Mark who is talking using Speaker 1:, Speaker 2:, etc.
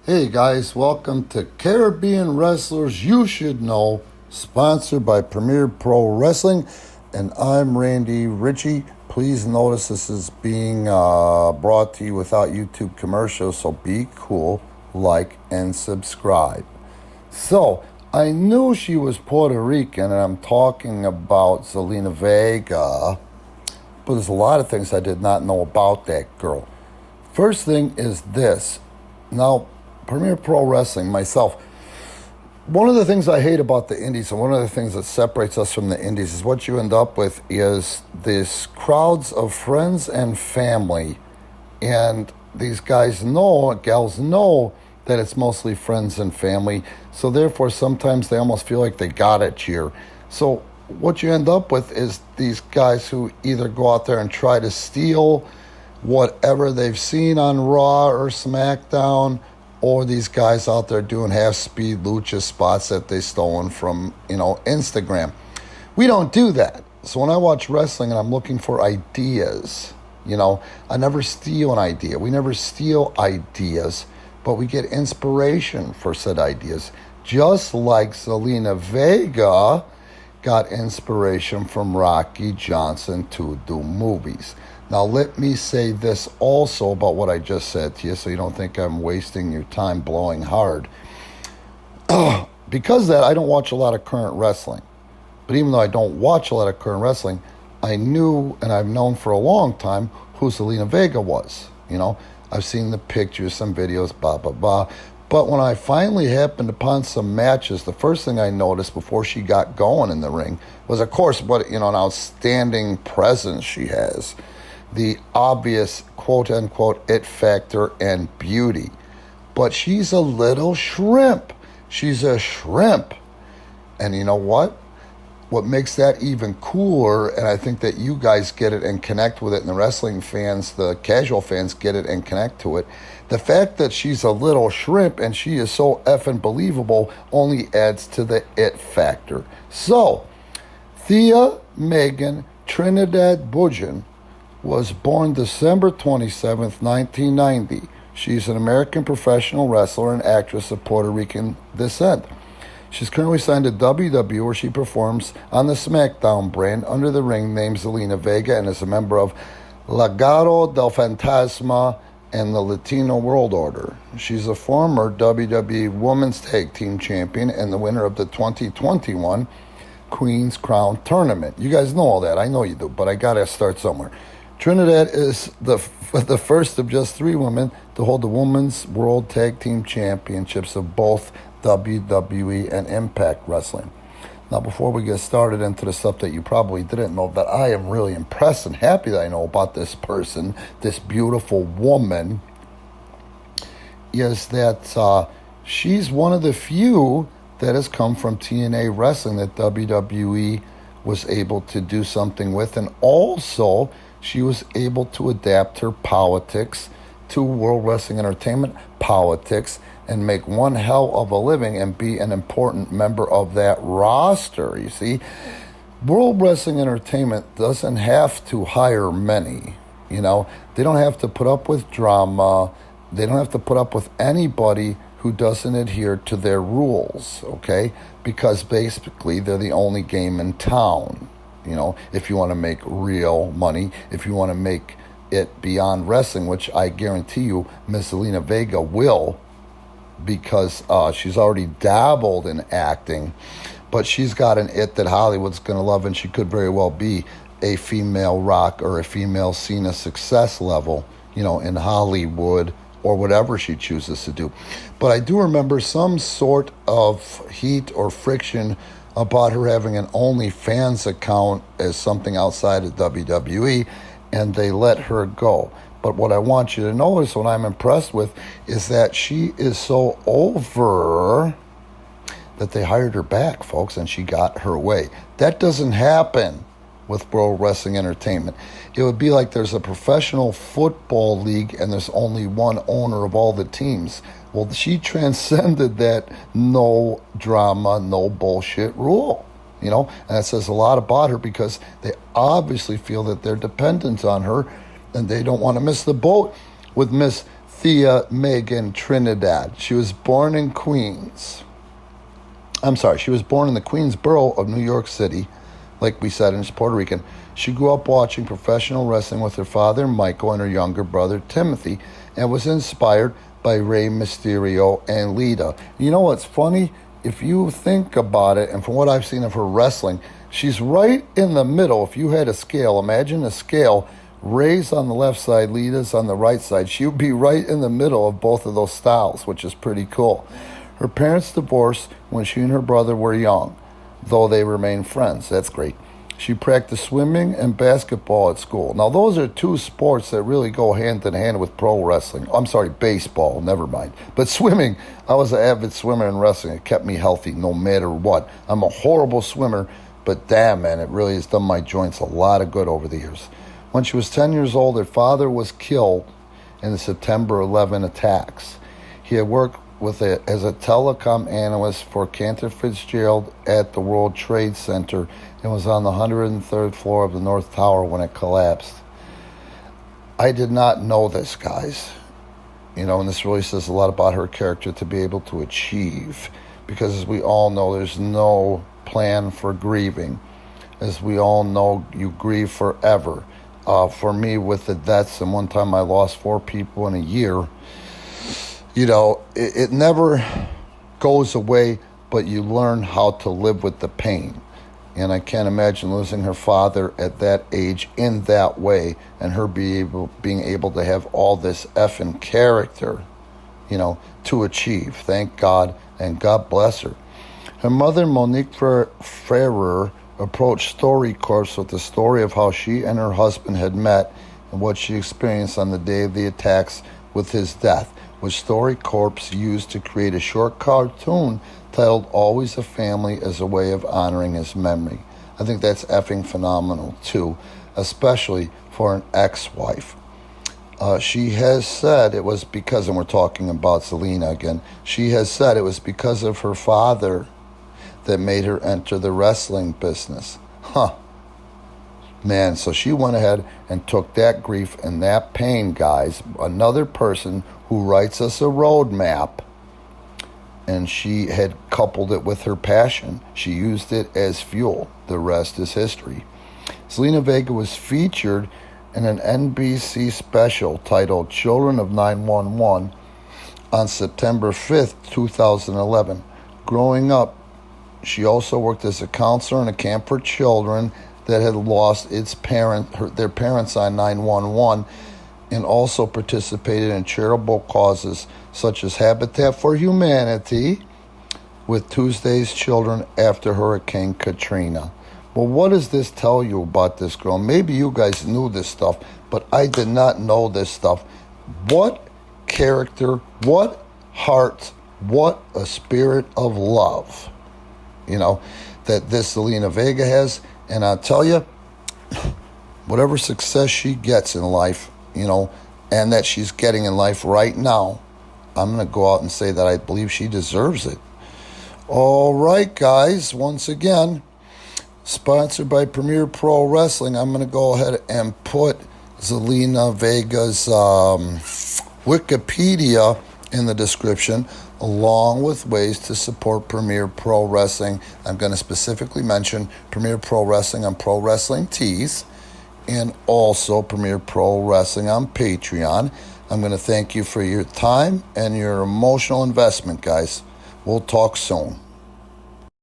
Speaker 1: Hey guys, welcome to Caribbean Wrestlers You Should Know, sponsored by Premier Pro Wrestling, and I'm Randy Ritchie. Please notice this is being brought to you without YouTube commercials, so be cool, like, and subscribe. So, I knew she was Puerto Rican, and I'm talking about Zelina Vega, but there's a lot of things I did not know about that girl. First thing is this. Now, Premier Pro Wrestling, myself, one of the things I hate about the indies and one of the things that separates us from the indies is what you end up with is these crowds of friends and family. And these guys know, gals know, that it's mostly friends and family. So therefore, sometimes they almost feel like they got it here. So what you end up with is these guys who either go out there and try to steal whatever they've seen on Raw or SmackDown, or these guys out there doing half-speed lucha spots that they stolen from, Instagram. We don't do that. So when I watch wrestling and I'm looking for ideas, I never steal an idea. We never steal ideas, but we get inspiration for said ideas. Just like Zelina Vega got inspiration from Rocky Johnson to do movies. Now, let me say this also about what I just said to you so you don't think I'm wasting your time blowing hard. Because of that, I don't watch a lot of current wrestling. But even though I don't watch a lot of current wrestling, I knew and I've known for a long time who Zelina Vega was. I've seen the pictures, some videos, blah, blah, blah. But when I finally happened upon some matches, the first thing I noticed before she got going in the ring was, of course, what an outstanding presence she has. The obvious quote-unquote it factor and beauty. But she's a little shrimp. She's a shrimp. And you know what? What makes that even cooler, and I think that you guys get it and connect with it, and the wrestling fans, the casual fans get it and connect to it, the fact that she's a little shrimp and she is so effing believable only adds to the it factor. So, Thea Megan Trinidad Budgeon was born December 27th, 1990. She's an American professional wrestler and actress of Puerto Rican descent. She's currently signed to WWE, where she performs on the SmackDown brand under the ring name Zelina Vega and is a member of Legado del Fantasma and the Latino World Order. She's a former WWE Women's Tag Team Champion and the winner of the 2021 Queen's Crown Tournament. You guys know all that. I know you do, but I got to start somewhere. Trinidad is the first of just 3 women to hold the Women's World Tag Team Championships of both WWE and Impact Wrestling. Now, before we get started into the stuff that you probably didn't know, that I am really impressed and happy that I know about this person, this beautiful woman, is that she's one of the few that has come from TNA Wrestling that WWE was able to do something with, and also she was able to adapt her politics to World Wrestling Entertainment politics and make one hell of a living and be an important member of that roster. You see, World Wrestling Entertainment doesn't have to hire many. They don't have to put up with drama. They don't have to put up with anybody who doesn't adhere to their rules, okay? Because basically they're the only game in town. If you want to make real money, if you want to make it beyond wrestling, which I guarantee you Miss Zelina Vega will, because she's already dabbled in acting, but she's got an it that Hollywood's going to love, and she could very well be a female Rock or a female Cena success level, in Hollywood or whatever she chooses to do. But I do remember some sort of heat or friction about her having an OnlyFans account as something outside of WWE, and they let her go. But what I want you to notice, what I'm impressed with, is that she is so over that they hired her back, folks, and she got her way. That doesn't happen with World Wrestling Entertainment. It would be like there's a professional football league and there's only one owner of all the teams. Well, she transcended that no drama, no bullshit rule, and that says a lot about her because they obviously feel that they're dependent on her and they don't want to miss the boat with Miss Thea Megan Trinidad. She was born in Queens. She was born in the Queensboro of New York City, like we said, and she's Puerto Rican. She grew up watching professional wrestling with her father, Michael, and her younger brother, Timothy, and was inspired by Rey Mysterio and Lita. You know what's funny? If you think about it, and from what I've seen of her wrestling, she's right in the middle. If you had a scale, imagine a scale, Rey's on the left side, Lita's on the right side. She would be right in the middle of both of those styles, which is pretty cool. Her parents divorced when she and her brother were young, though they remained friends. That's great. She practiced swimming and basketball at school. Now, those are two sports that really go hand in hand with pro wrestling. Baseball, never mind. But swimming, I was an avid swimmer in wrestling. It kept me healthy no matter what. I'm a horrible swimmer, but damn, man, it really has done my joints a lot of good over the years. When she was 10 years old, her father was killed in the September 11 attacks. He had worked as a telecom analyst for Cantor Fitzgerald at the World Trade Center and was on the 103rd floor of the North Tower when it collapsed. I did not know this, guys. And this really says a lot about her character to be able to achieve, because as we all know, there's no plan for grieving. As we all know, you grieve forever. For me, with the deaths, and one time I lost 4 people in a year, it never goes away, but you learn how to live with the pain. And I can't imagine losing her father at that age in that way, and her being able to have all this effing character, to achieve. Thank God, and God bless her. Her mother, Monique Ferrer, approached StoryCorps with the story of how she and her husband had met and what she experienced on the day of the attacks with his death, which StoryCorps used to create a short cartoon titled Always a Family as a way of honoring his memory. I think that's effing phenomenal too, especially for an ex-wife. She has said it was because, and we're talking about Zelina again, she has said it was because of her father that made her enter the wrestling business. Man, so she went ahead and took that grief and that pain, guys. Another person who writes us a roadmap, and she had coupled it with her passion. She used it as fuel. The rest is history. Zelina Vega was featured in an NBC special titled Children of 911 on September 5th, 2011. Growing up, she also worked as a counselor in a camp for children that had lost their parents on 911, and also participated in charitable causes such as Habitat for Humanity with Tuesday's Children after Hurricane Katrina. Well, what does this tell you about this girl? Maybe you guys knew this stuff, but I did not know this stuff. What character, what heart, what a spirit of love, that this Zelina Vega has. And I'll tell you, whatever success she gets in life, and that she's getting in life right now, I'm going to go out and say that I believe she deserves it. All right, guys, once again, sponsored by Premier Pro Wrestling, I'm going to go ahead and put Zelina Vega's Wikipedia in the description, along with ways to support Premier Pro Wrestling. I'm going to specifically mention Premier Pro Wrestling on Pro Wrestling Tees, and also Premier Pro Wrestling on Patreon. I'm going to thank you for your time and your emotional investment, guys. We'll talk soon.